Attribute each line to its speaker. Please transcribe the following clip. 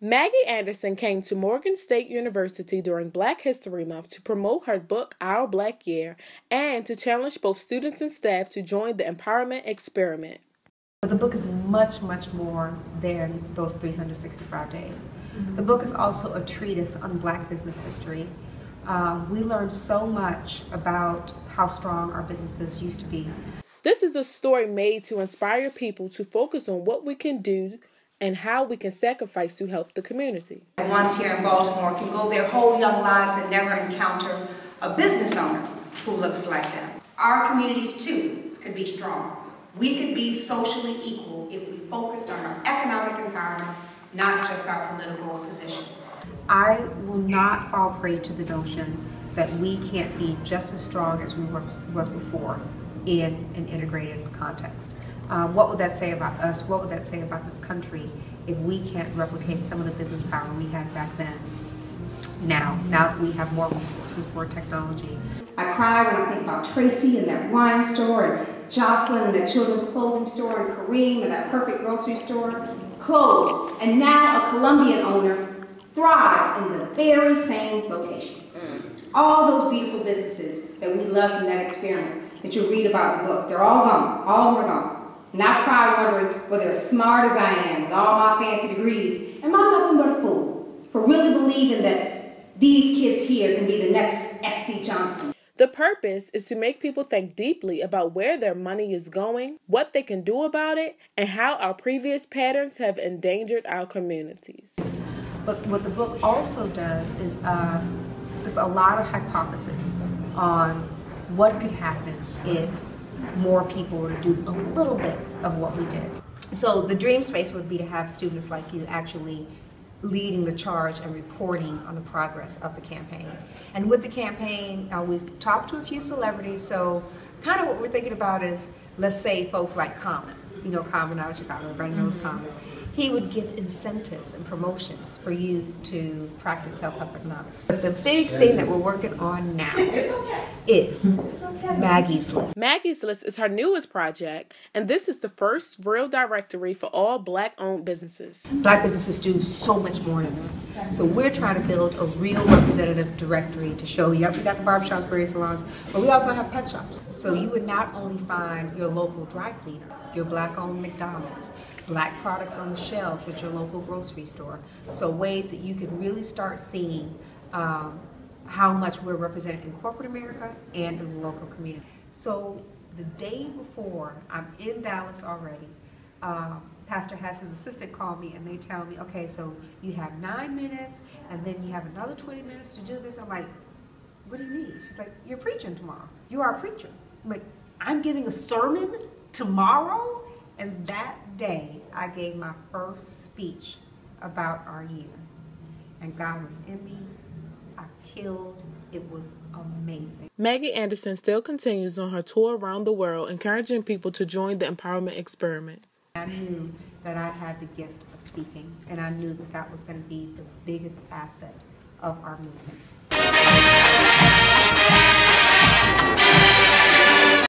Speaker 1: Maggie Anderson came to Morgan State University during Black History Month to promote her book, Our Black Year, and to challenge both students and staff to join the empowerment experiment.
Speaker 2: The book is much, much more than those 365 days. The book is also a treatise on Black business history. We learned so much about how strong our businesses used to be.
Speaker 1: This is a story made to inspire people to focus on what we can do and how we can sacrifice to help the community.
Speaker 3: The ones here in Baltimore can go their whole young lives and never encounter a business owner who looks like them. Our communities too could be strong. We could be socially equal if we focused on our economic empowerment, not just our political position.
Speaker 2: I will not fall prey to the notion that we can't be just as strong as we was before in an integrated context. What would that say about us? What would that say about this country if we can't replicate some of the business power we had back then? Now that we have more resources, more technology.
Speaker 4: I cry when I think about Tracy and that wine store, and Jocelyn and that children's clothing store, and Kareem and that perfect grocery store. Closed, and now a Colombian owner thrives in the very same location. All those beautiful businesses that we loved in that experiment that you read about in the book, they're all gone. All of them are gone. And I cry wondering whether as smart as I am, with all my fancy degrees, am I nothing but a fool for really believing that these kids here can be the next S.C. Johnson.
Speaker 1: The purpose is to make people think deeply about where their money is going, what they can do about it, and how our previous patterns have endangered our communities.
Speaker 2: But what the book also does is there's a lot of hypothesis on what could happen if more people were to do a little bit of what we did. So the dream space would be to have students like you actually leading the charge and reporting on the progress of the campaign. And with the campaign, we've talked to a few celebrities, so kind of what we're thinking about is, let's say folks like Common. You know Common out of Chicago, everybody knows Common. He would give incentives and promotions for you to practice self-help economics. But the big thing that we're working on now is Maggie's List.
Speaker 1: Maggie's List is her newest project, and this is the first real directory for all Black-owned businesses.
Speaker 2: Black businesses do so much more than that. So we're trying to build a real representative directory to show, yep, we got the barbershops, beauty salons, but we also have pet shops. So you would not only find your local dry cleaner, your Black-owned McDonald's, Black products on the shelves at your local grocery store. So ways that you can really start seeing how much we're represented in corporate America and in the local community. So the day before, I'm in Dallas already, Pastor Hass's assistant called me and they tell me, okay, so you have 9 minutes and then you have another 20 minutes to do this. I'm like, what do you mean? She's like, you're preaching tomorrow. You are a preacher. I'm like, I'm giving a sermon tomorrow? And that day, I gave my first speech about our year. And God was in me. I killed. It was amazing.
Speaker 1: Maggie Anderson still continues on her tour around the world, encouraging people to join the empowerment experiment.
Speaker 2: I knew that I had the gift of speaking, and I knew that that was going to be the biggest asset of our movement.